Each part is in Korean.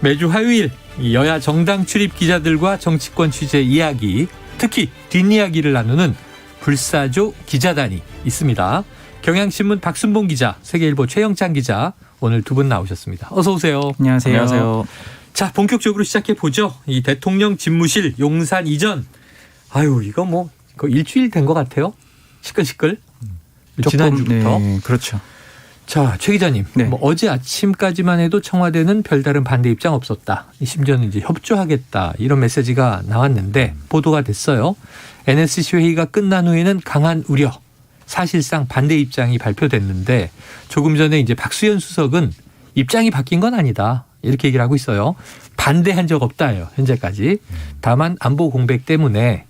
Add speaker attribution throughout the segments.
Speaker 1: 매주 화요일 여야 정당 출입 기자들과 정치권 취재 이야기, 특히 뒷이야기를 나누는 불사조 기자단이 있습니다. 경향신문 박순봉 기자, 세계일보 최영찬 기자, 오늘 두 분 나오셨습니다. 어서 오세요.
Speaker 2: 안녕하세요.
Speaker 3: 안녕하세요.
Speaker 1: 자, 본격적으로 시작해 보죠. 이 대통령 집무실 용산 이전. 아유, 이거 뭐 거의 일주일 된 것 같아요. 시끌시끌. 지난주부터.
Speaker 2: 네, 그렇죠.
Speaker 1: 자, 최 기자님.
Speaker 2: 네.
Speaker 1: 뭐 어제 아침까지만 해도 청와대는 별다른 반대 입장 없었다. 심지어는 이제 협조하겠다. 이런 메시지가 나왔는데 보도가 됐어요. NSC 회의가 끝난 후에는 강한 우려. 사실상 반대 입장이 발표됐는데 조금 전에 이제 박수현 수석은 입장이 바뀐 건 아니다. 이렇게 얘기를 하고 있어요. 반대한 적 없다예요. 현재까지. 다만 안보 공백 때문에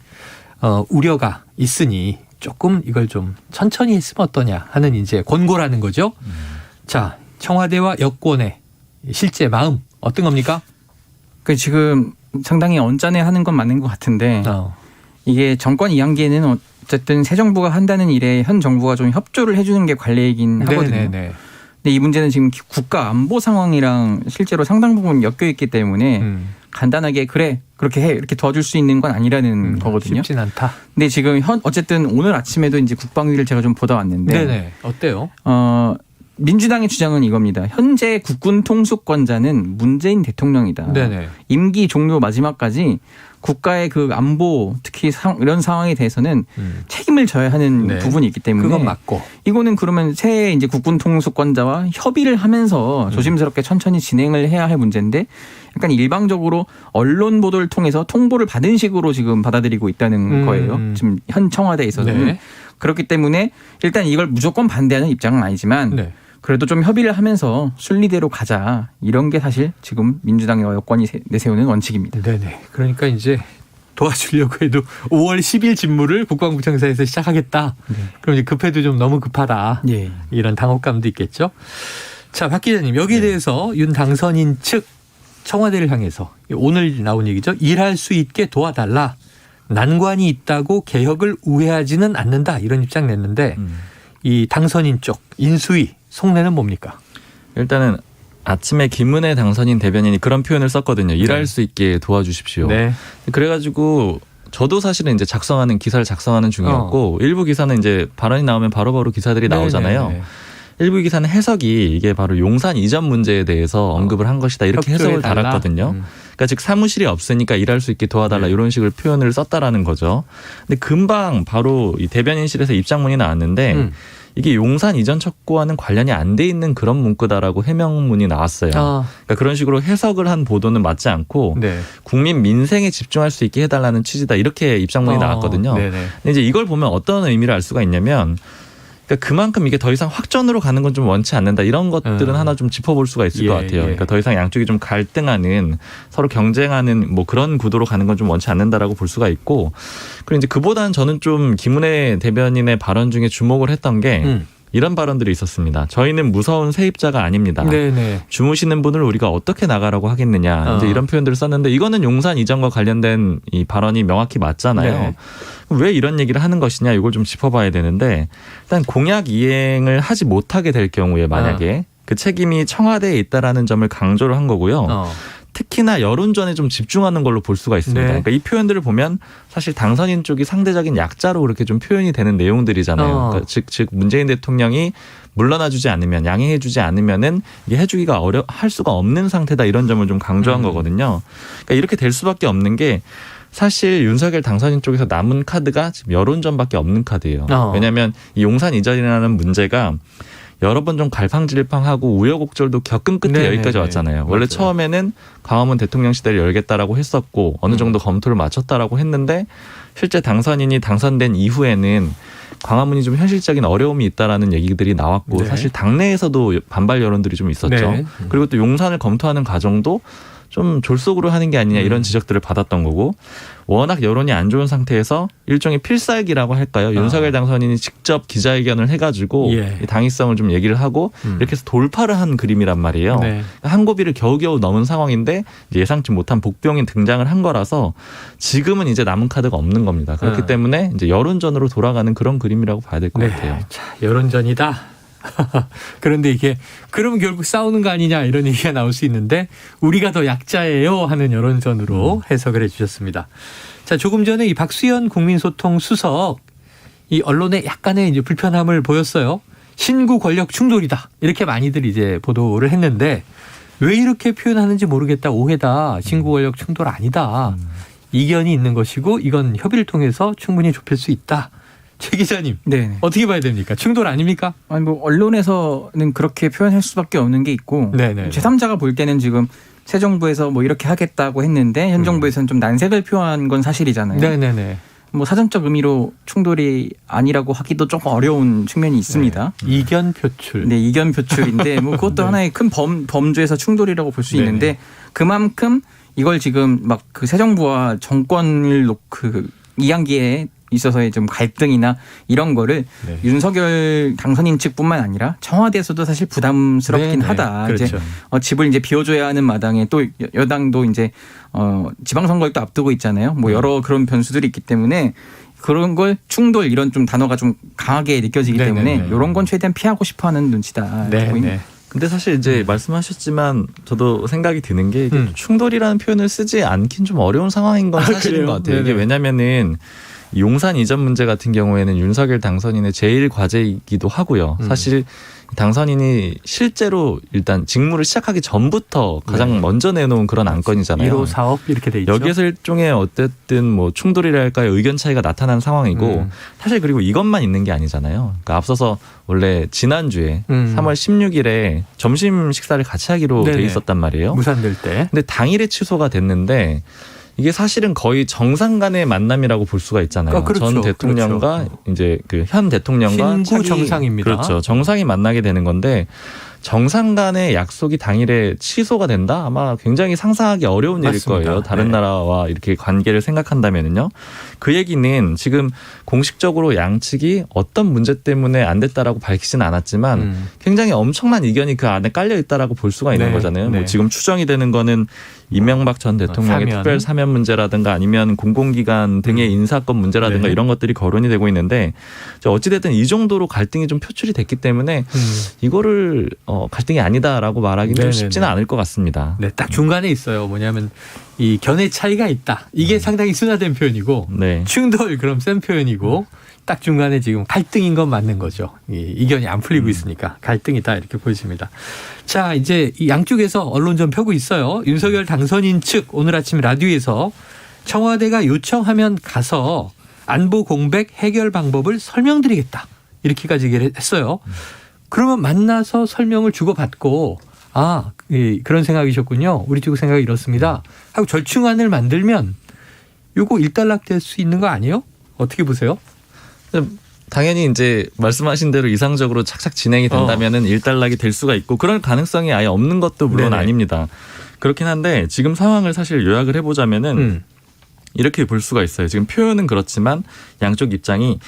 Speaker 1: 우려가 있으니 조금 이걸 좀 천천히 했으면 어떠냐 하는 이제 권고라는 거죠. 자, 청와대와 여권의 실제 마음 어떤 겁니까?
Speaker 2: 그 지금 상당히 언짢아하는 건 맞는 것 같은데 이게 정권 2학기에는 어쨌든 새 정부가 한다는 일에 현 정부가 좀 협조를 해주는 게 관례이긴 하거든요.
Speaker 1: 네네네.
Speaker 2: 근데 이 문제는 지금 국가 안보 상황이랑 실제로 상당 부분 엮여 있기 때문에 간단하게 그래 그렇게 해 이렇게 도와줄 수 있는 건 아니라는 거거든요.
Speaker 1: 쉽진 않다.
Speaker 2: 근데 지금 어쨌든 오늘 아침에도 이제 국방위를 제가 좀 보다 왔는데
Speaker 1: 네네. 어때요?
Speaker 2: 민주당의 주장은 이겁니다. 현재 국군 통수권자는 문재인 대통령이다.
Speaker 1: 네네.
Speaker 2: 임기 종료 마지막까지 국가의 그 안보 특히 이런 상황에 대해서는 책임을 져야 하는
Speaker 1: 네.
Speaker 2: 부분이 있기 때문에
Speaker 1: 그건 맞고.
Speaker 2: 이거는 그러면 새 이제 국군 통수권자와 협의를 하면서 조심스럽게 천천히 진행을 해야 할 문제인데 약간 일방적으로 언론 보도를 통해서 통보를 받은 식으로 지금 받아들이고 있다는 거예요. 지금 현 청와대에 있어서는.
Speaker 1: 네.
Speaker 2: 그렇기 때문에 일단 이걸 무조건 반대하는 입장은 아니지만
Speaker 1: 네.
Speaker 2: 그래도 좀 협의를 하면서 순리대로 가자. 이런 게 사실 지금 민주당과 여권이 내세우는 원칙입니다.
Speaker 1: 네네. 그러니까 이제 도와주려고 해도 5월 10일 집무를 국방부 청사에서 시작하겠다.
Speaker 2: 네.
Speaker 1: 그럼 이제 급해도 좀 너무 급하다.
Speaker 2: 예.
Speaker 1: 이런 당혹감도 있겠죠. 자, 박 기자님, 여기에 대해서 윤 당선인 측 청와대를 향해서 오늘 나온 얘기죠. 일할 수 있게 도와달라. 난관이 있다고 개혁을 우회하지는 않는다. 이런 입장 냈는데 이 당선인 쪽 인수위 속내는 뭡니까?
Speaker 3: 일단은 아침에 김은혜 당선인 대변인이 그런 표현을 썼거든요. 일할 수 있게 도와주십시오.
Speaker 1: 네.
Speaker 3: 그래가지고 저도 사실은 이제 기사를 작성하는 중이었고 일부 기사는 이제 발언이 나오면 바로바로 기사들이 나오잖아요.
Speaker 1: 네네.
Speaker 3: 일부 기사는 해석이 이게 바로 용산 이전 문제에 대해서 언급을 한 것이다 이렇게 해석을 달았거든요. 그러니까 즉 사무실이 없으니까 일할 수 있게 도와달라
Speaker 1: 네.
Speaker 3: 이런 식으로 표현을 썼다라는 거죠. 근데 금방 바로 이 대변인실에서 입장문이 나왔는데 이게 용산 이전 척구와는 관련이 안 돼 있는 그런 문구다라고 해명문이 나왔어요. 그러니까 그런 식으로 해석을 한 보도는 맞지 않고
Speaker 1: 네.
Speaker 3: 국민 민생에 집중할 수 있게 해달라는 취지다 이렇게 입장문이 나왔거든요.
Speaker 1: 네네.
Speaker 3: 근데 이제 이걸 보면 어떤 의미를 알 수가 있냐면 그러니까 그만큼 이게 더 이상 확전으로 가는 건 좀 원치 않는다. 이런 것들은 하나 좀 짚어볼 수가 있을 것 같아요. 그러니까 더 이상 양쪽이 좀 갈등하는 서로 경쟁하는 뭐 그런 구도로 가는 건 좀 원치 않는다라고 볼 수가 있고 그리고 이제 그보다는 저는 좀 김은혜 대변인의 발언 중에 주목을 했던 게 이런 발언들이 있었습니다. 저희는 무서운 세입자가 아닙니다.
Speaker 1: 네네.
Speaker 3: 주무시는 분을 우리가 어떻게 나가라고 하겠느냐. 이제 이런 표현들을 썼는데 이거는 용산 이전과 관련된 이 발언이 명확히 맞잖아요.
Speaker 1: 네.
Speaker 3: 왜 이런 얘기를 하는 것이냐 이걸 좀 짚어봐야 되는데 일단 공약 이행을 하지 못하게 될 경우에 만약에 그 책임이 청와대에 있다라는 점을 강조를 한 거고요. 특히나 여론전에 좀 집중하는 걸로 볼 수가 있습니다.
Speaker 1: 네.
Speaker 3: 그러니까 이 표현들을 보면 사실 당선인 쪽이 상대적인 약자로 그렇게 좀 표현이 되는 내용들이잖아요. 그러니까 즉 문재인 대통령이 물러나주지 않으면 양해해주지 않으면은 이게 해주기가 할 수가 없는 상태다 이런 점을 좀 강조한 거거든요. 그러니까 이렇게 될 수밖에 없는 게 사실 윤석열 당선인 쪽에서 남은 카드가 지금 여론전밖에 없는 카드예요. 왜냐하면 이 용산 이전이라는 문제가 여러 번 좀 갈팡질팡하고 우여곡절도 겪은 끝에 여기까지 왔잖아요. 원래 처음에는 광화문 대통령 시대를 열겠다라고 했었고 어느 정도 검토를 마쳤다라고 했는데 실제 당선인이 당선된 이후에는 광화문이 좀 현실적인 어려움이 있다라는 얘기들이 나왔고 사실 당내에서도 반발 여론들이 좀 있었죠. 그리고 또 용산을 검토하는 과정도 좀 졸속으로 하는 게 아니냐 이런 지적들을 받았던 거고 워낙 여론이 안 좋은 상태에서 일종의 필살기라고 할까요? 윤석열 당선인이 직접 기자회견을 해가지고 이 당위성을 좀 얘기를 하고 이렇게 해서 돌파를 한 그림이란 말이에요.
Speaker 1: 네.
Speaker 3: 한 고비를 겨우겨우 넘은 상황인데 예상치 못한 복병이 등장을 한 거라서 지금은 이제 남은 카드가 없는 겁니다. 그렇기 때문에 이제 여론전으로 돌아가는 그런 그림이라고 봐야 될 것 같아요.
Speaker 1: 자, 여론전이다. 그런데 이게 그러면 결국 싸우는 거 아니냐 이런 얘기가 나올 수 있는데 우리가 더 약자예요 하는 여론전으로 해석을 해주셨습니다. 자, 조금 전에 이 박수현 국민소통 수석 이 언론에 약간의 이제 불편함을 보였어요. 신구 권력 충돌이다 이렇게 많이들 이제 보도를 했는데 왜 이렇게 표현하는지 모르겠다. 오해다. 신구 권력 충돌 아니다. 이견이 있는 것이고 이건 협의를 통해서 충분히 좁힐 수 있다. 최 기자님,
Speaker 2: 네.
Speaker 1: 어떻게 봐야 됩니까? 충돌 아닙니까?
Speaker 2: 아니 뭐 언론에서는 그렇게 표현할 수밖에 없는 게 있고
Speaker 1: 네네.
Speaker 2: 제3자가 볼 때는 지금 새 정부에서 뭐 이렇게 하겠다고 했는데 현 정부에서는 좀 난색을 표한 건 사실이잖아요.
Speaker 1: 네네네.
Speaker 2: 뭐 사전적 의미로 충돌이 아니라고 하기도 조금 어려운 측면이 있습니다.
Speaker 1: 네. 이견 표출.
Speaker 2: 네, 이견 표출인데 뭐 그것도
Speaker 1: 네.
Speaker 2: 하나의 큰 범주에서 충돌이라고 볼 수
Speaker 1: 네네.
Speaker 2: 있는데 그만큼 이걸 지금 막 그 새 정부와 정권을 그 이양기에 있어서의 좀 갈등이나 이런 거를
Speaker 1: 네.
Speaker 2: 윤석열 당선인 측뿐만 아니라 청와대에서도 사실 부담스럽긴
Speaker 1: 네네.
Speaker 2: 하다.
Speaker 1: 그렇죠.
Speaker 2: 이제 집을 이제 비워줘야 하는 마당에 또 여당도 이제 지방선거를 또 앞두고 있잖아요. 뭐 여러 그런 변수들이 있기 때문에 그런 걸 충돌 이런 좀 단어가 좀 강하게 느껴지기
Speaker 1: 네네네.
Speaker 2: 때문에 이런 건 최대한 피하고 싶어하는 눈치다.
Speaker 1: 네네.
Speaker 3: 근데 사실 이제 말씀하셨지만 저도 생각이 드는 게 이게 충돌이라는 표현을 쓰지 않긴 좀 어려운 상황인 건 사실인
Speaker 1: 그래요?
Speaker 3: 것 같아요. 이게
Speaker 1: 네네.
Speaker 3: 왜냐면은 용산 이전 문제 같은 경우에는 윤석열 당선인의 제일 과제이기도 하고요. 사실 당선인이 실제로 일단 직무를 시작하기 전부터 가장
Speaker 1: 네.
Speaker 3: 먼저 내놓은 그런 안건이잖아요.
Speaker 1: 1호 사업 이렇게 돼 있죠.
Speaker 3: 여기에서 일종의 어쨌든 뭐 충돌이랄까요, 의견 차이가 나타난 상황이고 사실 그리고 이것만 있는 게 아니잖아요. 그러니까 앞서서 원래 지난주에 3월 16일에 점심 식사를 같이 하기로
Speaker 1: 네네.
Speaker 3: 돼 있었단 말이에요.
Speaker 1: 무산될 때.
Speaker 3: 근데 당일에 취소가 됐는데 이게 사실은 거의 정상 간의 만남이라고 볼 수가 있잖아요.
Speaker 1: 그렇죠.
Speaker 3: 전 대통령과
Speaker 1: 그렇죠.
Speaker 3: 이제 그 현 대통령과
Speaker 1: 신구
Speaker 3: 차기
Speaker 1: 정상입니다.
Speaker 3: 그렇죠. 정상이 만나게 되는 건데 정상 간의 약속이 당일에 취소가 된다? 아마 굉장히 상상하기 어려운 일일
Speaker 1: 맞습니다.
Speaker 3: 거예요. 다른
Speaker 1: 네.
Speaker 3: 나라와 이렇게 관계를 생각한다면은요. 그 얘기는 지금 공식적으로 양측이 어떤 문제 때문에 안 됐다라고 밝히진 않았지만 굉장히 엄청난 이견이 그 안에 깔려 있다라고 볼 수가 있는
Speaker 1: 네.
Speaker 3: 거잖아요.
Speaker 1: 네.
Speaker 3: 뭐 지금 추정이 되는 거는 이명박 전 대통령의
Speaker 1: 사면.
Speaker 3: 특별 사면 문제라든가 아니면 공공기관 등의 인사권 문제라든가
Speaker 1: 네.
Speaker 3: 이런 것들이 거론이 되고 있는데 어찌됐든 이 정도로 갈등이 좀 표출이 됐기 때문에 이거를 갈등이 아니다라고 말하기는 좀
Speaker 1: 네네네.
Speaker 3: 쉽지는 않을 것 같습니다.
Speaker 1: 네, 딱 중간에 있어요. 뭐냐면 이 견해 차이가 있다. 이게 상당히 순화된 표현이고
Speaker 3: 네.
Speaker 1: 충돌 그럼 센 표현이고 딱 중간에 지금 갈등인 건 맞는 거죠. 이 이견이 안 풀리고 있으니까 갈등이다 이렇게 보여집니다. 자, 이제 이 양쪽에서 언론전 펴고 있어요. 윤석열 당선인 측 오늘 아침 라디오에서 청와대가 요청하면 가서 안보 공백 해결 방법을 설명드리겠다 이렇게까지 얘기를 했어요. 그러면 만나서 설명을 주고받고 그런 생각이셨군요. 우리 쪽 생각이 이렇습니다. 하고 절충안을 만들면 요거 일단락 될 수 있는 거 아니에요? 어떻게 보세요?
Speaker 3: 당연히 이제 말씀하신 대로 이상적으로 착착 진행이 된다면은 일단락이 될 수가 있고 그럴 가능성이 아예 없는 것도 물론
Speaker 1: 네네.
Speaker 3: 아닙니다. 그렇긴 한데 지금 상황을 사실 요약을 해보자면은 이렇게 볼 수가 있어요. 지금 표현은 그렇지만 양쪽 입장이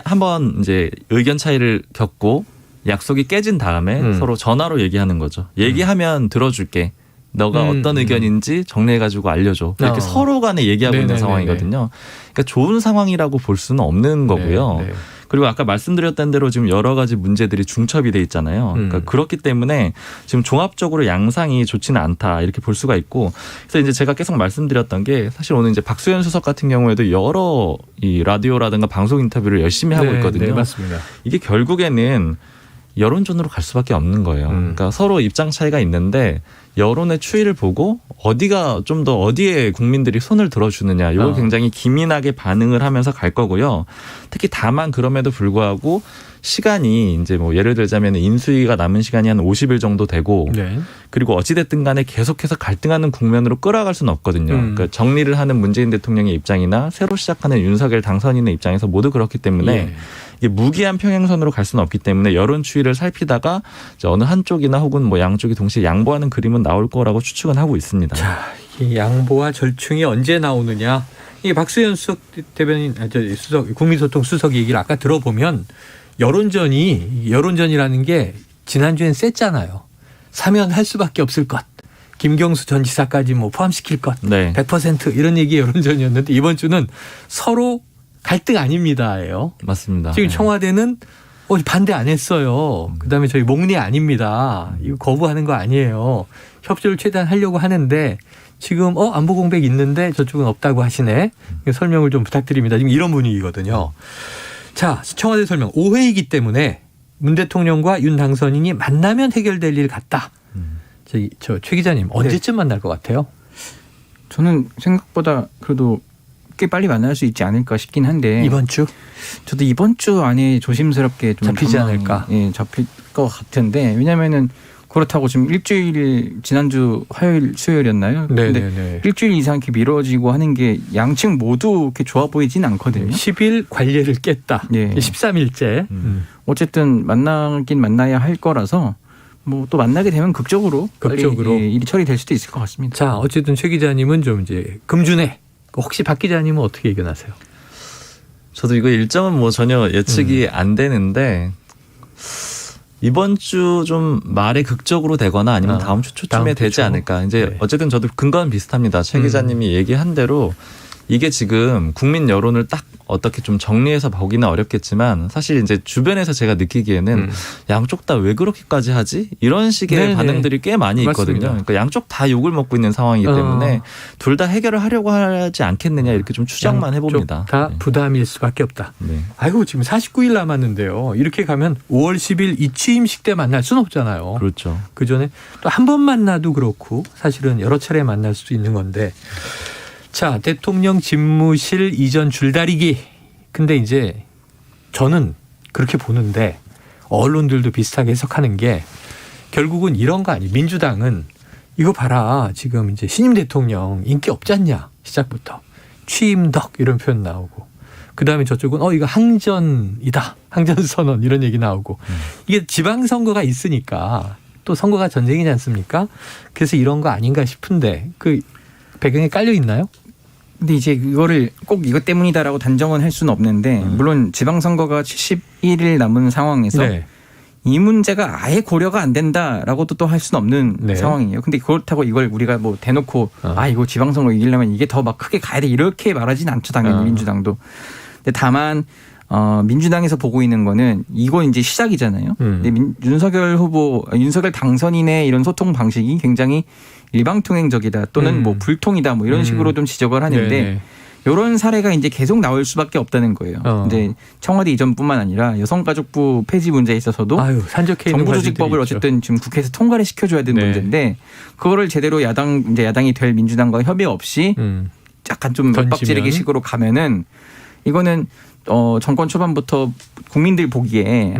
Speaker 3: 한번 이제 의견 차이를 겪고 약속이 깨진 다음에 서로 전화로 얘기하는 거죠. 얘기하면 들어줄게. 너가 어떤 의견인지 정리해가지고 알려줘. 이렇게 서로 간에 얘기하고 있는
Speaker 1: 네네네네.
Speaker 3: 상황이거든요. 그러니까 좋은 상황이라고 볼 수는 없는 거고요.
Speaker 1: 네, 네.
Speaker 3: 그리고 아까 말씀드렸던 대로 지금 여러 가지 문제들이 중첩이 돼 있잖아요. 그러니까 그렇기 때문에 지금 종합적으로 양상이 좋지는 않다 이렇게 볼 수가 있고 그래서 이제 제가 계속 말씀드렸던 게 사실 오늘 이제 박수현 수석 같은 경우에도 여러 이 라디오라든가 방송 인터뷰를 열심히 하고 있거든요.
Speaker 1: 네, 맞습니다.
Speaker 3: 이게 결국에는 여론전으로 갈 수밖에 없는 거예요. 그러니까 서로 입장 차이가 있는데 여론의 추이를 보고 어디가 좀 더 어디에 국민들이 손을 들어주느냐 이걸 굉장히 기민하게 반응을 하면서 갈 거고요. 특히 다만 그럼에도 불구하고 시간이 이제 뭐 예를 들자면 인수위가 남은 시간이 한 50일 정도 되고
Speaker 1: 네.
Speaker 3: 그리고 어찌됐든 간에 계속해서 갈등하는 국면으로 끌어갈 수는 없거든요. 그러니까 정리를 하는 문재인 대통령의 입장이나 새로 시작하는 윤석열 당선인의 입장에서 모두 그렇기 때문에
Speaker 1: 예.
Speaker 3: 이게 무기한 평행선으로 갈 수는 없기 때문에 여론 추이를 살피다가 이제 어느 한쪽이나 혹은 뭐 양쪽이 동시에 양보하는 그림은 나올 거라고 추측은 하고 있습니다.
Speaker 1: 자, 이 양보와 절충이 언제 나오느냐. 이 박수현 수석 대변인, 수석, 국민소통 수석 얘기를 아까 들어보면 여론전이라는 게 지난주엔 셌잖아요. 사면할 수밖에 없을 것. 김경수 전 지사까지 뭐 포함시킬 것.
Speaker 3: 네.
Speaker 1: 100% 이런 얘기 여론전이었는데 이번 주는 서로 갈등 아닙니다예요.
Speaker 3: 맞습니다.
Speaker 1: 지금
Speaker 3: 네.
Speaker 1: 청와대는 반대 안 했어요. 그다음에 저희 목리 아닙니다. 이거 거부하는 거 아니에요. 협조를 최대한 하려고 하는데 지금 안보 공백 있는데 저쪽은 없다고 하시네. 설명을 좀 부탁드립니다. 지금 이런 분위기거든요. 자, 청와대 설명. 오해이기 때문에 문 대통령과 윤 당선인이 만나면 해결될 일 같다. 저 최 기자님 언제쯤 만날 것 같아요?
Speaker 2: 저는 생각보다 그래도 꽤 빨리 만날 수 있지 않을까 싶긴 한데
Speaker 1: 이번 주?
Speaker 2: 저도 이번 주 안에 조심스럽게 좀
Speaker 1: 잡히지
Speaker 2: 전망이,
Speaker 1: 않을까?
Speaker 2: 예, 잡힐 것 같은데 왜냐면은 그렇다고 지금 일주일 지난주 화요일 수요일이었나요? 근데
Speaker 1: 네네네.
Speaker 2: 일주일 이상 이렇게 미뤄지고 하는 게 양측 모두 이렇게 좋아 보이진 않거든요.
Speaker 1: 10일 관례를 깼다.
Speaker 2: 예.
Speaker 1: 13일째.
Speaker 2: 어쨌든 만나긴 만나야 할 거라서 뭐 또 만나게 되면 극적으로
Speaker 1: 극적으로.
Speaker 2: 빨리, 예, 일이 처리될 수도 있을 것 같습니다.
Speaker 1: 자, 어쨌든 최 기자님은 좀 이제 금주내. 혹시 박 기자님은 어떻게 의견하세요?
Speaker 3: 저도 이거 일정은 뭐 전혀 예측이 안 되는데 이번 주 좀 말이 극적으로 되거나 아니면 다음 주 초쯤에
Speaker 1: 다음 주
Speaker 3: 되지
Speaker 1: 초?
Speaker 3: 않을까. 이제
Speaker 1: 네.
Speaker 3: 어쨌든 저도 근거는 비슷합니다. 최 기자님이 얘기한 대로 이게 지금 국민 여론을 딱 어떻게 좀 정리해서 보기는 어렵겠지만 사실 이제 주변에서 제가 느끼기에는 양쪽 다 왜 그렇게까지 하지? 이런 식의
Speaker 1: 네네.
Speaker 3: 반응들이 꽤 많이 있거든요.
Speaker 1: 맞습니다.
Speaker 3: 그러니까 양쪽 다 욕을 먹고 있는 상황이기 때문에 둘 다 해결을 하려고 하지 않겠느냐 이렇게 좀 추정만 해봅니다.
Speaker 1: 다
Speaker 3: 네.
Speaker 1: 부담일 수밖에 없다.
Speaker 3: 네.
Speaker 1: 아이고 지금 49일 남았는데요. 이렇게 가면 5월 10일 이 취임식 때 만날 수는 없잖아요.
Speaker 3: 그렇죠.
Speaker 1: 그 전에 또 한 번 만나도 그렇고 사실은 여러 차례 만날 수도 있는 건데. 자, 대통령 집무실 이전 줄다리기. 근데 이제 저는 그렇게 보는데 언론들도 비슷하게 해석하는 게 결국은 이런 거 아니에요. 민주당은 이거 봐라. 지금 이제 신임 대통령 인기 없지 않냐. 시작부터. 취임덕 이런 표현 나오고. 그다음에 저쪽은 이거 항전이다. 항전선언 이런 얘기 나오고. 이게 지방선거가 있으니까 또 선거가 전쟁이지 않습니까? 그래서 이런 거 아닌가 싶은데 그 배경에 깔려 있나요?
Speaker 2: 근데 이제 이거를 꼭 이것 때문이다라고 단정은 할 수는 없는데 물론 지방선거가 71일 남은 상황에서
Speaker 1: 네.
Speaker 2: 이 문제가 아예 고려가 안 된다라고도 또 할 수는 없는
Speaker 1: 네.
Speaker 2: 상황이에요. 근데 그렇다고 이걸 우리가 뭐 대놓고 이거 지방선거 이기려면 이게 더 막 크게 가야 돼 이렇게 말하진 않죠. 당연히 민주당도. 근데 다만 민주당에서 보고 있는 거는 이건 이제 시작이잖아요. 근데 윤석열 당선인의 이런 소통 방식이 굉장히 일방통행적이다 또는 뭐 불통이다 뭐 이런 식으로 좀 지적을 하는데
Speaker 1: 네네.
Speaker 2: 이런 사례가 이제 계속 나올 수밖에 없다는 거예요. 근데 청와대 이전뿐만 아니라 여성가족부 폐지 문제에 있어서도
Speaker 1: 산적해 있는
Speaker 2: 정부조직법을
Speaker 1: 과제들이
Speaker 2: 어쨌든 지금 국회에서 통과를 시켜줘야 되는
Speaker 1: 네.
Speaker 2: 문제인데 그거를 제대로 야당이 될 민주당과 협의 없이 약간 좀 윽박지르기 식으로 가면은 이거는 정권 초반부터 국민들 보기에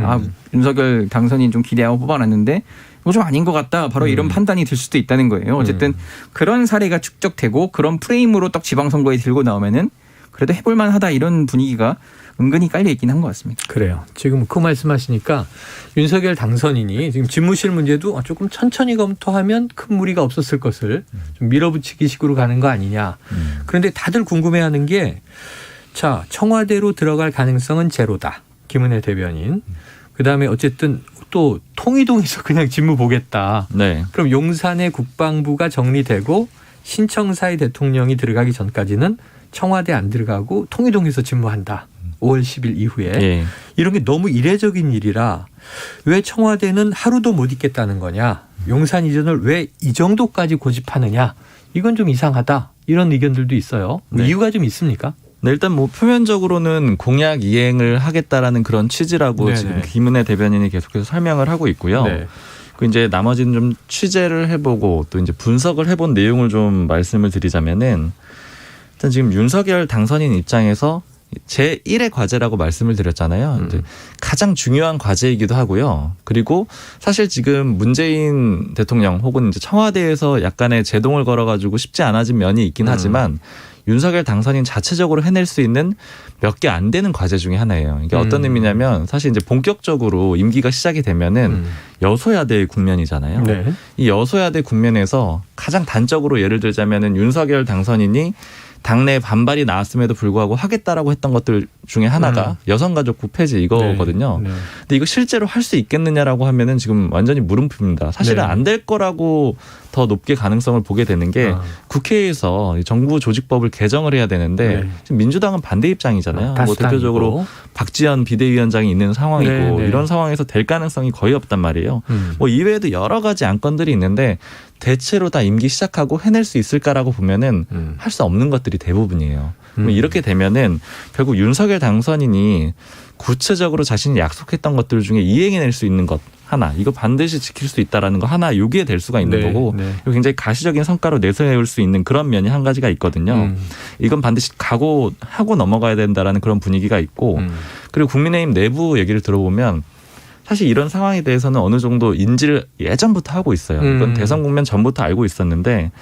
Speaker 2: 윤석열 당선인 좀 기대하고 뽑아놨는데 이거 좀 아닌 것 같다. 바로 이런 판단이 들 수도 있다는 거예요. 어쨌든 그런 사례가 축적되고 그런 프레임으로 딱 지방선거에 들고 나오면은 그래도 해볼만 하다 이런 분위기가 은근히 깔려 있긴 한 것 같습니다.
Speaker 1: 그래요. 지금 그 말씀하시니까 윤석열 당선인이 지금 집무실 문제도 조금 천천히 검토하면 큰 무리가 없었을 것을 좀 밀어붙이기 식으로 가는 거 아니냐. 그런데 다들 궁금해하는 게 자, 청와대로 들어갈 가능성은 제로다. 김은혜 대변인. 그다음에 어쨌든 또 통이동에서 그냥 직무 보겠다.
Speaker 3: 네.
Speaker 1: 그럼 용산의 국방부가 정리되고 신청사의 대통령이 들어가기 전까지는 청와대 안 들어가고 통이동에서 직무한다. 5월 10일 이후에.
Speaker 3: 예.
Speaker 1: 이런 게 너무 이례적인 일이라 왜 청와대는 하루도 못 있겠다는 거냐. 용산 이전을 왜 이 정도까지 고집하느냐. 이건 좀 이상하다. 이런 의견들도 있어요.
Speaker 3: 네.
Speaker 1: 이유가 좀 있습니까?
Speaker 3: 네, 일단 뭐 표면적으로는 공약 이행을 하겠다라는 그런 취지라고
Speaker 1: 네네.
Speaker 3: 지금 김은혜 대변인이 계속해서 설명을 하고 있고요.
Speaker 1: 네.
Speaker 3: 그 이제 나머지는 좀 취재를 해보고 또 이제 분석을 해본 내용을 좀 말씀을 드리자면은 일단 지금 윤석열 당선인 입장에서 제 1의 과제라고 말씀을 드렸잖아요. 이제 가장 중요한 과제이기도 하고요. 그리고 사실 지금 문재인 대통령 혹은 이제 청와대에서 약간의 제동을 걸어가지고 쉽지 않아진 면이 있긴 하지만 윤석열 당선인 자체적으로 해낼 수 있는 몇 개 안 되는 과제 중에 하나예요. 이게 어떤 의미냐면 사실 이제 본격적으로 임기가 시작이 되면은 여소야대 국면이잖아요.
Speaker 1: 네.
Speaker 3: 이 여소야대 국면에서 가장 단적으로 예를 들자면은 윤석열 당선인이 당내 반발이 나왔음에도 불구하고 하겠다라고 했던 것들 중에 하나가 여성가족부 폐지 이거거든요.
Speaker 1: 네. 네.
Speaker 3: 근데 이거 실제로 할 수 있겠느냐라고 하면은 지금 완전히 물음표입니다. 사실은
Speaker 1: 네.
Speaker 3: 안 될 거라고 더 높게 가능성을 보게 되는 게 국회에서 정부 조직법을 개정을 해야 되는데
Speaker 1: 네.
Speaker 3: 지금 민주당은 반대 입장이잖아요. 뭐
Speaker 1: 다수당이고.
Speaker 3: 대표적으로 박지원 비대위원장이 있는 상황이고
Speaker 1: 네, 네.
Speaker 3: 이런 상황에서 될 가능성이 거의 없단 말이에요. 뭐 이외에도 여러 가지 안건들이 있는데 대체로 다 임기 시작하고 해낼 수 있을까라고 보면은 할 수 없는 것들이 대부분이에요. 이렇게 되면은 결국 윤석열 당선인이 구체적으로 자신이 약속했던 것들 중에 이행해낼 수 있는 것 하나, 이거 반드시 지킬 수 있다라는 거 하나 요기에 될 수가 있는
Speaker 1: 네,
Speaker 3: 거고
Speaker 1: 네.
Speaker 3: 그리고 굉장히 가시적인 성과로 내세울 수 있는 그런 면이 한 가지가 있거든요. 이건 반드시 각오하고 넘어가야 된다라는 그런 분위기가 있고 그리고 국민의힘 내부 얘기를 들어보면 사실 이런 상황에 대해서는 어느 정도 인지를 예전부터 하고 있어요. 이건 대선 국면 전부터 알고 있었는데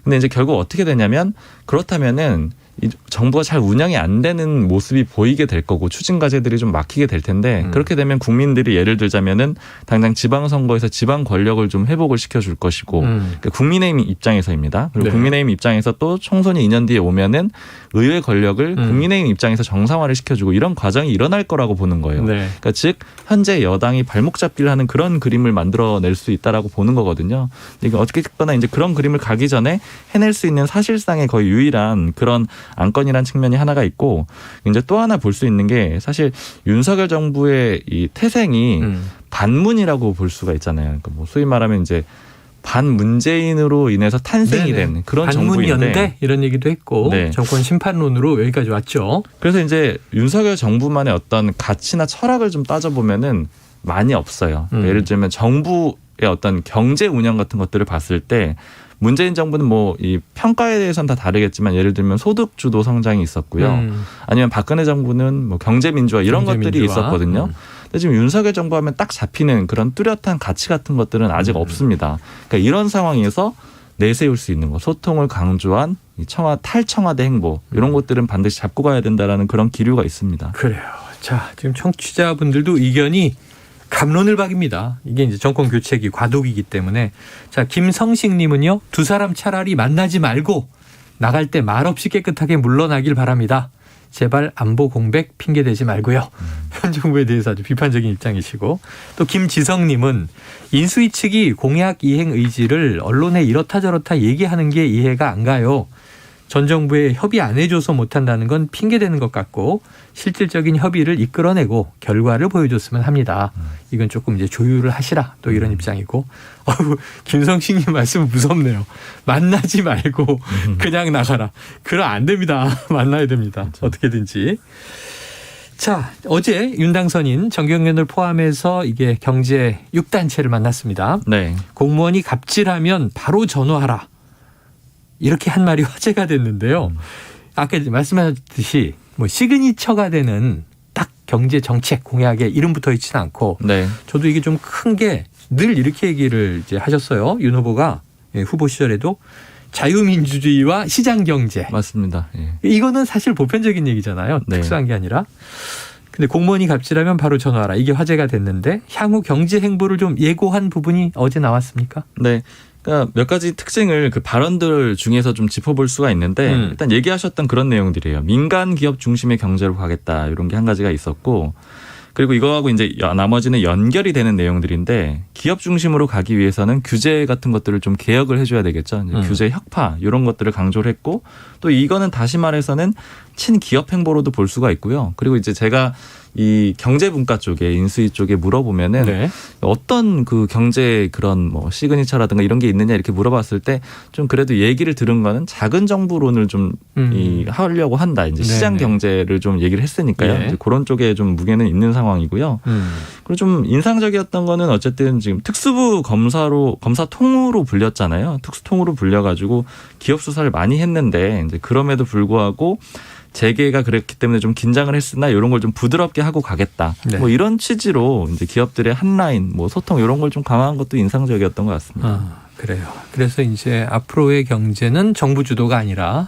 Speaker 3: 근데 이제 결국 어떻게 되냐면 그렇다면은 이 정부가 잘 운영이 안 되는 모습이 보이게 될 거고 추진 과제들이 좀 막히게 될 텐데 그렇게 되면 국민들이 예를 들자면은 당장 지방선거에서 지방 권력을 좀 회복을 시켜줄 것이고 그러니까 국민의힘 입장에서입니다. 그리고
Speaker 1: 네.
Speaker 3: 국민의힘 입장에서 또 총선이 2년 뒤에 오면은 의회 권력을 국민의힘 입장에서 정상화를 시켜주고 이런 과정이 일어날 거라고 보는 거예요.
Speaker 1: 네.
Speaker 3: 그러니까 즉 현재 여당이 발목 잡기를 하는 그런 그림을 만들어낼 수 있다라고 보는 거거든요. 이게 어떻게거나 이제 그런 그림을 가기 전에 해낼 수 있는 사실상의 거의 유일한 그런 안건이란 측면이 하나가 있고 이제 또 하나 볼 수 있는 게 사실 윤석열 정부의 이 태생이 반문이라고 볼 수가 있잖아요. 그러니까 뭐 소위 말하면 이제 반문재인으로 인해서 탄생이
Speaker 1: 네네.
Speaker 3: 된 그런
Speaker 1: 반문연대
Speaker 3: 정부인데
Speaker 1: 이런 얘기도 했고
Speaker 3: 네.
Speaker 1: 정권 심판론으로 여기까지 왔죠.
Speaker 3: 그래서 이제 윤석열 정부만의 어떤 가치나 철학을 좀 따져보면은 많이 없어요. 예를 들면 정부의 어떤 경제 운영 같은 것들을 봤을 때 문재인 정부는 뭐 이 평가에 대해서는 다 다르겠지만 예를 들면 소득 주도 성장이 있었고요. 아니면 박근혜 정부는 뭐 경제 민주화 이런 것들이
Speaker 1: 경제민주화.
Speaker 3: 있었거든요. 근데 지금 윤석열 정부 하면 딱 잡히는 그런 뚜렷한 가치 같은 것들은 아직 없습니다. 그러니까 이런 상황에서 내세울 수 있는 거, 소통을 강조한 이 탈청와대 행보 이런 것들은 반드시 잡고 가야 된다라는 그런 기류가 있습니다.
Speaker 1: 그래요. 자, 지금 청취자분들도 의견이 갑론을 박입니다. 이게 이제 정권 교체기 과도기이기 때문에. 자, 김성식님은요. 두 사람 차라리 만나지 말고 나갈 때 말없이 깨끗하게 물러나길 바랍니다. 제발 안보 공백 핑계 대지 말고요. 현 정부에 대해서 아주 비판적인 입장이시고 또 김지성님은 인수위 측이 공약 이행 의지를 언론에 이렇다 저렇다 얘기하는 게 이해가 안 가요. 전 정부에 협의 안 해줘서 못한다는 건 핑계대는 것 같고 실질적인 협의를 이끌어내고 결과를 보여줬으면 합니다. 이건 조금 이제 조율을 하시라 또 이런 입장이고 김성식님 말씀은 무섭네요. 만나지 말고 그냥 나가라. 그럼 안 됩니다. 만나야 됩니다.
Speaker 3: 그렇죠.
Speaker 1: 어떻게든지. 자, 어제 윤당선인 정경련을 포함해서 이게 경제 6단체를 만났습니다.
Speaker 3: 네.
Speaker 1: 공무원이 갑질하면 바로 전화하라. 이렇게 한 말이 화제가 됐는데요. 아까 말씀하셨듯이 뭐 시그니처가 되는 딱 경제 정책 공약에 이름 붙어 있지는 않고
Speaker 3: 네.
Speaker 1: 저도 이게 좀 큰 게 늘 이렇게 얘기를 이제 하셨어요. 윤 후보가 후보 시절에도 자유민주주의와 시장 경제.
Speaker 3: 맞습니다. 예.
Speaker 1: 이거는 사실 보편적인 얘기잖아요.
Speaker 3: 네.
Speaker 1: 특수한 게 아니라. 근데 공무원이 갑질하면 바로 전화하라. 이게 화제가 됐는데 향후 경제 행보를 좀 예고한 부분이 어제 나왔습니까?
Speaker 3: 네. 그러니까 몇 가지 특징을 그 발언들 중에서 좀 짚어볼 수가 있는데 일단 얘기하셨던 그런 내용들이에요. 민간 기업 중심의 경제로 가겠다 이런 게 한 가지가 있었고 그리고 이거하고 이제 나머지는 연결이 되는 내용들인데 기업 중심으로 가기 위해서는 규제 같은 것들을 좀 개혁을 해줘야 되겠죠. 이제 규제 혁파 이런 것들을 강조를 했고 또 이거는 다시 말해서는 친기업 행보로도 볼 수가 있고요. 그리고 이제 제가 이 경제분과 쪽에 인수위 쪽에 물어보면은
Speaker 1: 네.
Speaker 3: 어떤 그 경제 그런 뭐 시그니처라든가 이런 게 있느냐 이렇게 물어봤을 때 좀 그래도 얘기를 들은 거는 작은 정부론을 좀 하려고 한다. 이제 시장
Speaker 1: 네네.
Speaker 3: 경제를 좀 얘기를 했으니까요.
Speaker 1: 예.
Speaker 3: 이제 그런 쪽에 좀 무게는 있는 상황이고요. 그리고 좀 인상적이었던 거는 어쨌든 지금 특수부 검사통으로 불렸잖아요. 특수통으로 불려가지고 기업 수사를 많이 했는데 이제 그럼에도 불구하고 재계가 그랬기 때문에 좀 긴장을 했으나 이런 걸 좀 부드럽게 하고 가겠다.
Speaker 1: 네.
Speaker 3: 뭐 이런 취지로 이제 기업들의 한라인, 뭐 소통 이런 걸 좀 강화한 것도 인상적이었던 것 같습니다.
Speaker 1: 그래요. 그래서 이제 앞으로의 경제는 정부 주도가 아니라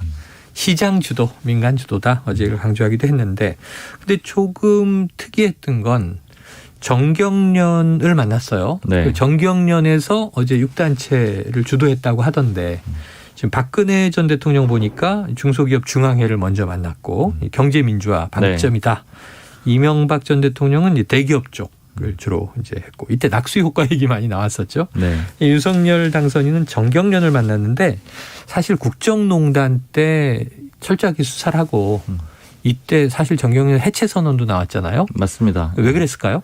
Speaker 1: 시장 주도, 민간 주도다. 어제 이걸 강조하기도 했는데, 근데 조금 특이했던 건 정경련을 만났어요.
Speaker 3: 네.
Speaker 1: 그 정경련에서 어제 6단체를 주도했다고 하던데. 지금 박근혜 전 대통령 보니까 중소기업 중앙회를 먼저 만났고 경제민주화 방점이다. 이명박 전 대통령은 이제 대기업 쪽 주로 이제 했고 이때 낙수 효과 얘기 많이 나왔었죠.
Speaker 3: 네.
Speaker 1: 이 윤석열 당선인은 정경련을 만났는데 사실 국정농단 때 철저하게 수사를 하고 이때 사실 정경련 해체 선언도 나왔잖아요.
Speaker 3: 맞습니다.
Speaker 1: 왜 그랬을까요?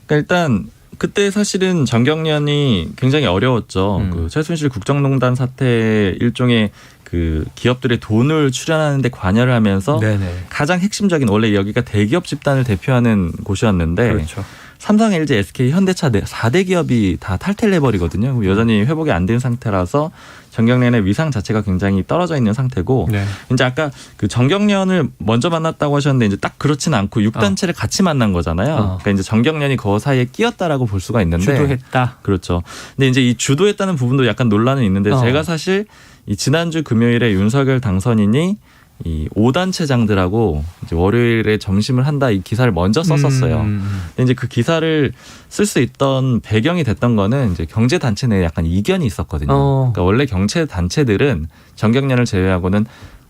Speaker 3: 그러니까 일단 그때 사실은 정경련이 굉장히 어려웠죠. 그 최순실 국정농단 사태 일종의 그 기업들의 돈을 출연하는데 관여를 하면서
Speaker 1: 네네.
Speaker 3: 가장 핵심적인 원래 여기가 대기업 집단을 대표하는 곳이었는데
Speaker 1: 그렇죠.
Speaker 3: 삼성, LG, SK, 현대차 4대 기업이 다 탈퇴를 해버리거든요. 여전히 회복이 안 된 상태라서 정경련의 위상 자체가 굉장히 떨어져 있는 상태고
Speaker 1: 네.
Speaker 3: 이제 아까 그 정경련을 먼저 만났다고 하셨는데 이제 딱 그렇지는 않고 6단체를 같이 만난 거잖아요. 그러니까 이제 정경련이 그 사이에 끼었다라고 볼 수가 있는데
Speaker 1: 주도했다.
Speaker 3: 그렇죠. 근데 이제 이 주도했다는 부분도 약간 논란은 있는데 제가 사실 이 지난주 금요일에 윤석열 당선인이 이 5단체장들하고 이제 월요일에 점심을 한다 이 기사를 먼저 썼었어요. 근데 이제 그 기사를 쓸 수 있던 배경이 됐던 거는 이제 경제 단체 내에 약간 이견이 있었거든요. 그러니까 원래 경제 단체들은 정경련을 제외하고는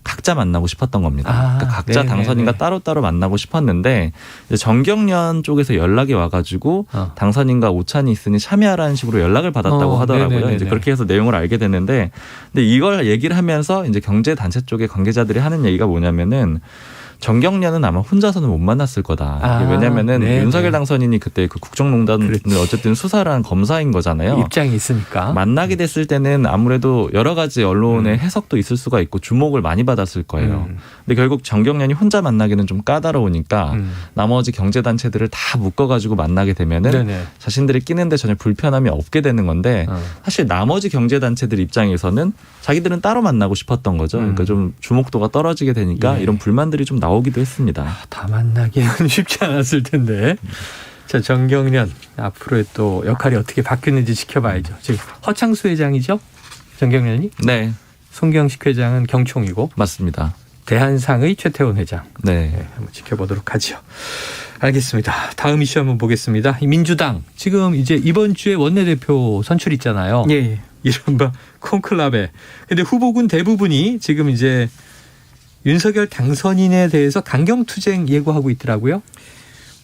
Speaker 3: 각자 만나고 싶었던 겁니다. 그러니까 각자
Speaker 1: 네네네.
Speaker 3: 당선인과 따로따로 만나고 싶었는데 이제 정경련 쪽에서 연락이 와가지고 당선인과 오찬이 있으니 참여하라는 식으로 연락을 받았다고 하더라고요.
Speaker 1: 네네네네.
Speaker 3: 이제 그렇게 해서 내용을 알게 됐는데, 근데 이걸 얘기를 하면서 이제 경제 단체 쪽의 관계자들이 하는 얘기가 뭐냐면은 정경련은 아마 혼자서는 못 만났을 거다. 이게 왜냐면은
Speaker 1: 네네.
Speaker 3: 윤석열 당선인이 그때 그 국정농단을
Speaker 1: 그렇지.
Speaker 3: 어쨌든 수사를 한 검사인 거잖아요.
Speaker 1: 입장이 있으니까.
Speaker 3: 만나게 됐을 때는 아무래도 여러 가지 언론의 해석도 있을 수가 있고 주목을 많이 받았을 거예요. 근데 결국 정경련이 혼자 만나기는 좀 까다로우니까 나머지 경제단체들을 다 묶어가지고 만나게 되면은
Speaker 1: 네네.
Speaker 3: 자신들이 끼는데 전혀 불편함이 없게 되는 건데 사실 나머지 경제단체들 입장에서는 자기들은 따로 만나고 싶었던 거죠. 그러니까 좀 주목도가 떨어지게 되니까
Speaker 1: 예.
Speaker 3: 이런 불만들이 좀 나오기도 했습니다.
Speaker 1: 다 만나기는 쉽지 않았을 텐데. 자, 정경련 앞으로의 또 역할이 어떻게 바뀌는지 지켜봐야죠. 지금 허창수 회장이죠. 정경련이.
Speaker 3: 네,
Speaker 1: 송경식 회장은 경총이고
Speaker 3: 맞습니다.
Speaker 1: 대한상의 최태원 회장.
Speaker 3: 네.
Speaker 1: 네, 한번 지켜보도록 하죠. 알겠습니다. 다음 이슈 한번 보겠습니다. 이 민주당 지금 이제 이번 주에 원내대표 선출 있잖아요.
Speaker 2: 예.
Speaker 1: 이른바 콘클라베. 근데 후보군 대부분이 지금 이제 윤석열 당선인에 대해서 강경투쟁 예고하고 있더라고요.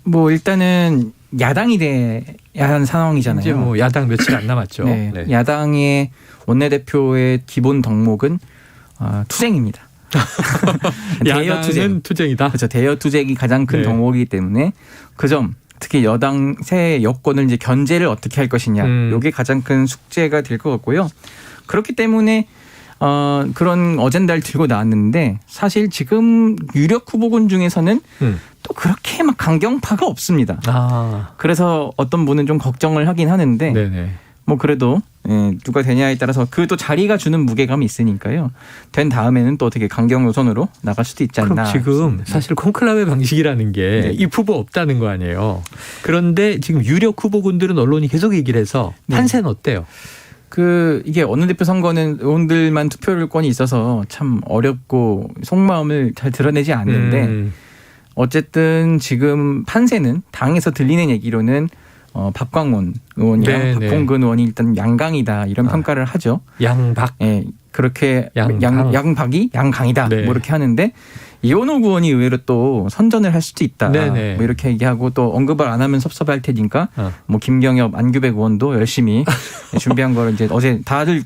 Speaker 2: 뭐 일단은 야당이 돼야 하는 상황이잖아요.
Speaker 1: 이제 뭐 야당 며칠 안 남았죠.
Speaker 2: 네.
Speaker 1: 네.
Speaker 2: 야당의 원내대표의 기본 덕목은 투쟁입니다. 대여
Speaker 1: 야당은
Speaker 2: 투쟁.
Speaker 1: 투쟁이다.
Speaker 2: 그렇죠. 대여 투쟁이 가장 큰
Speaker 1: 네.
Speaker 2: 덕목이기 때문에 그 점 특히 여당 새 여권을 이제 견제를 어떻게 할 것이냐. 이게 가장 큰 숙제가 될 것 같고요. 그렇기 때문에 그런 어젠다를 들고 나왔는데 사실 지금 유력 후보군 중에서는 또 그렇게 막 강경파가 없습니다.
Speaker 1: 아,
Speaker 2: 그래서 어떤 분은 좀 걱정을 하긴 하는데
Speaker 1: 네네.
Speaker 2: 뭐 그래도 누가 되냐에 따라서 그 또 자리가 주는 무게감이 있으니까요. 된 다음에는 또 어떻게 강경 노선으로 나갈 수도 있지 않나.
Speaker 1: 그럼 지금 사실 콘클라베 방식이라는 게
Speaker 2: 네.
Speaker 1: 이 후보 없다는 거 아니에요. 그런데 지금 유력 후보군들은 언론이 계속 얘기를 해서
Speaker 2: 네.
Speaker 1: 판세는 어때요?
Speaker 2: 이게 원내대표 선거는 의원들만 투표권이 있어서 참 어렵고 속마음을 잘 드러내지 않는데 어쨌든 지금 판세는 당에서 들리는 얘기로는 박광원 의원이랑
Speaker 1: 네네.
Speaker 2: 박홍근 의원이 일단 양강이다 이런 평가를 하죠.
Speaker 1: 양박.
Speaker 2: 예, 그렇게
Speaker 1: 양강.
Speaker 2: 양박이 양강이다
Speaker 1: 네.
Speaker 2: 뭐 이렇게 하는데 이원호 의원이 의외로 또 선전을 할 수도 있다.
Speaker 1: 네네.
Speaker 2: 뭐 이렇게 얘기하고 또 언급을 안 하면 섭섭할 테니까 뭐 김경엽, 안규백 의원도 열심히 준비한 거를 이제 어제 다들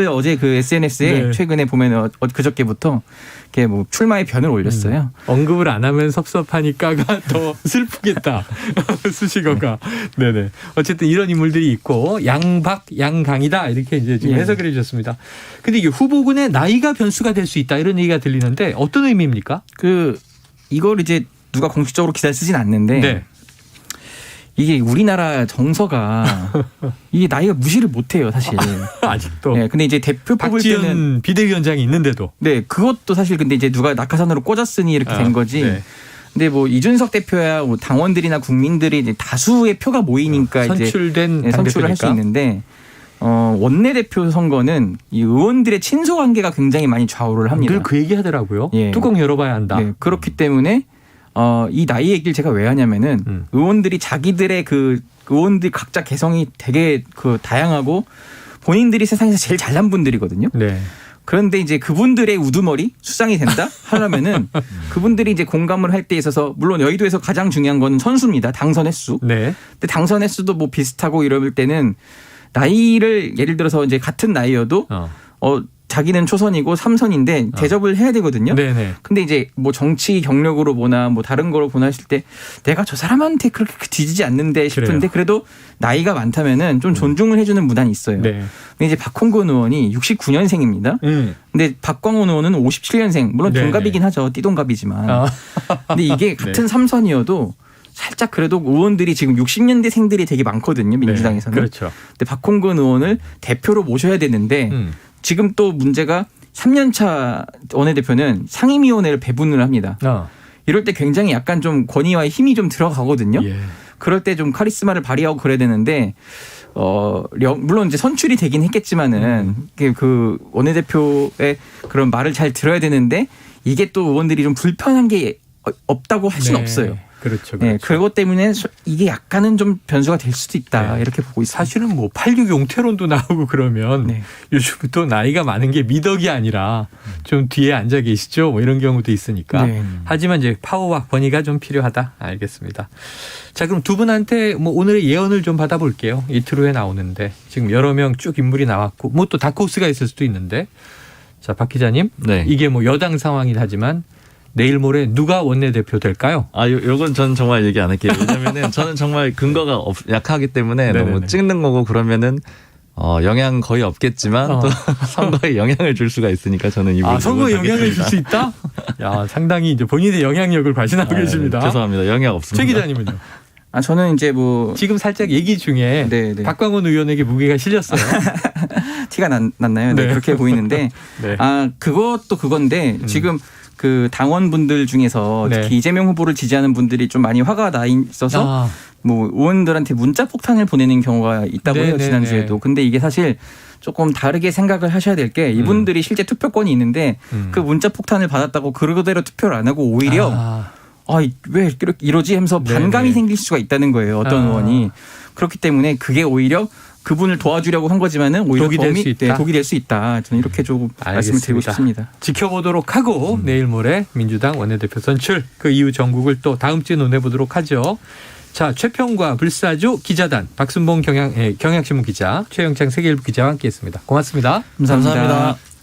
Speaker 2: 어제 그 SNS에
Speaker 1: 네.
Speaker 2: 최근에 보면 그저께부터 이렇게 뭐 출마의 변을 올렸어요.
Speaker 1: 언급을 안 하면 섭섭하니까가 더 슬프겠다. 수식어가. 네네. 어쨌든 이런 인물들이 있고 양박, 양강이다 이렇게 이제 지금
Speaker 2: 예.
Speaker 1: 해석을 해주셨습니다. 근데 이게 후보군의 나이가 변수가 될 수 있다 이런 얘기가 들리는데 어떤 의미입니까?
Speaker 2: 이걸 이제 누가 공식적으로 기사를 쓰진 않는데
Speaker 1: 네.
Speaker 2: 이게 우리나라 정서가 이게 나이가 무시를 못해요 사실.
Speaker 1: 아직도.
Speaker 2: 네, 근데 이제 대표 뽑을 때는
Speaker 1: 박지원 비대위원장이 있는데도.
Speaker 2: 네 그것도 사실 근데 이제 누가 낙하산으로 꽂았으니 이렇게 된 거지.
Speaker 1: 네.
Speaker 2: 근데 뭐 이준석 대표야 뭐 당원들이나 국민들이 이제 다수의 표가 모이니까 이제
Speaker 1: 선출된
Speaker 2: 선출을 할 수
Speaker 1: 당대표니까.
Speaker 2: 있는데 원내대표 선거는 이 의원들의 친소 관계가 굉장히 많이 좌우를 합니다.
Speaker 1: 늘 그 얘기 하더라고요.
Speaker 2: 예.
Speaker 1: 뚜껑 열어봐야 한다.
Speaker 2: 네, 그렇기 때문에 이 나이 얘기를 제가 왜 하냐면은 의원들이 자기들의 그 의원들 각자 개성이 되게 그 다양하고 본인들이 세상에서 제일 잘난 분들이거든요.
Speaker 1: 네.
Speaker 2: 그런데 이제 그분들의 우두머리 수상이 된다 하려면은 그분들이 이제 공감을 할 때 있어서 물론 여의도에서 가장 중요한 건 선수입니다. 당선 횟수.
Speaker 1: 네.
Speaker 2: 근데 당선 횟수도 뭐 비슷하고 이럴 때는 나이를 예를 들어서 이제 같은 나이여도 자기는 초선이고 3선인데 대접을 해야 되거든요.
Speaker 1: 네네.
Speaker 2: 근데 이제 뭐 정치 경력으로 보나 뭐 다른 거로 보나 했을 때 내가 저 사람한테 그렇게 뒤지지 않는데 싶은데 그래도 나이가 많다면은 좀 존중을 해주는 문화는 있어요.
Speaker 1: 네.
Speaker 2: 근데 이제 박홍근 의원이 69년생입니다. 근데 박광온 의원은 57년생. 물론
Speaker 1: 네네.
Speaker 2: 동갑이긴 하죠. 띠동갑이지만. 근데 이게 같은
Speaker 1: 네.
Speaker 2: 삼선이어도 살짝 그래도 의원들이 지금 60년대생들이 되게 많거든요. 민주당에서는.
Speaker 1: 네. 그렇죠.
Speaker 2: 근데 박홍근 의원을 대표로 모셔야 되는데 지금 또 문제가 3년차 원내대표는 상임위원회를 배분을 합니다. 이럴 때 굉장히 약간 좀 권위와 힘이 좀 들어가거든요.
Speaker 1: 예.
Speaker 2: 그럴 때 좀 카리스마를 발휘하고 그래야 되는데 물론 이제 선출이 되긴 했겠지만은 그 원내대표의 그런 말을 잘 들어야 되는데 이게 또 의원들이 좀 불편한 게 없다고 할 수는
Speaker 1: 네.
Speaker 2: 없어요.
Speaker 1: 그렇죠.
Speaker 2: 네, 그것 때문에 이게 약간은 좀 변수가 될 수도 있다
Speaker 1: 네.
Speaker 2: 이렇게 보고 있습니다.
Speaker 1: 사실은 뭐 86 용태론도 나오고 그러면
Speaker 2: 네.
Speaker 1: 요즘부터 나이가 많은 게 미덕이 아니라 좀 뒤에 앉아 계시죠. 뭐 이런 경우도 있으니까.
Speaker 2: 네.
Speaker 1: 하지만 이제 파워와 권위가 좀 필요하다. 알겠습니다. 자, 그럼 두 분한테 뭐 오늘의 예언을 좀 받아볼게요. 이틀 후에 나오는데 지금 여러 명 쭉 인물이 나왔고 뭐 또 다크호스가 있을 수도 있는데 자, 박 기자님.
Speaker 3: 네.
Speaker 1: 이게 뭐 여당 상황이긴 하지만 내일 모레 누가 원내대표 될까요?
Speaker 3: 요건 전 정말 얘기 안 할게요. 왜냐면은 저는 정말 근거가 약하기 때문에
Speaker 1: 네네네.
Speaker 3: 너무 찍는 거고 그러면은 영향 거의 없겠지만 또 선거에 영향을 줄 수가 있으니까 저는 이 부분
Speaker 1: 선거에 영향을 줄 수 있다? 야, 상당히 이제 본인의 영향력을 발신하고 계십니다.
Speaker 3: 죄송합니다. 영향 없습니다.
Speaker 1: 최 기자님은요?
Speaker 2: 저는 이제 뭐
Speaker 1: 지금 살짝 얘기 중에
Speaker 2: 네.
Speaker 1: 박광원 의원에게 무게가 실렸어요.
Speaker 2: 티가 났나요? 네,
Speaker 1: 네.
Speaker 2: 그렇게 보이는데
Speaker 1: 네.
Speaker 2: 그것도 그건데 지금 그 당원분들 중에서
Speaker 1: 네.
Speaker 2: 특히 이재명 후보를 지지하는 분들이 좀 많이 화가 나 있어서 뭐 의원들한테 문자 폭탄을 보내는 경우가 있다고 해요.
Speaker 1: 네네네.
Speaker 2: 지난주에도. 근데 이게 사실 조금 다르게 생각을 하셔야 될 게 이분들이 실제 투표권이 있는데 그 문자 폭탄을 받았다고 그대로 투표를 안 하고 오히려 왜 이러지 하면서 반감이
Speaker 1: 네네.
Speaker 2: 생길 수가 있다는 거예요. 어떤 의원이. 그렇기 때문에 그게 오히려 그분을 도와주려고 한 거지만은 오히려
Speaker 1: 독이 될 수 있다.
Speaker 2: 독이 될 수 있다. 저는 이렇게 좀 말씀을 드리고 싶습니다.
Speaker 1: 지켜보도록 하고 내일 모레 민주당 원내대표 선출 그 이후 전국을 또 다음 주에 논해보도록 하죠. 자, 최평과 불사조 기자단 박순봉 경향신문 기자 최영창 세계일보 기자와 함께했습니다. 고맙습니다.
Speaker 2: 감사합니다.
Speaker 3: 감사합니다.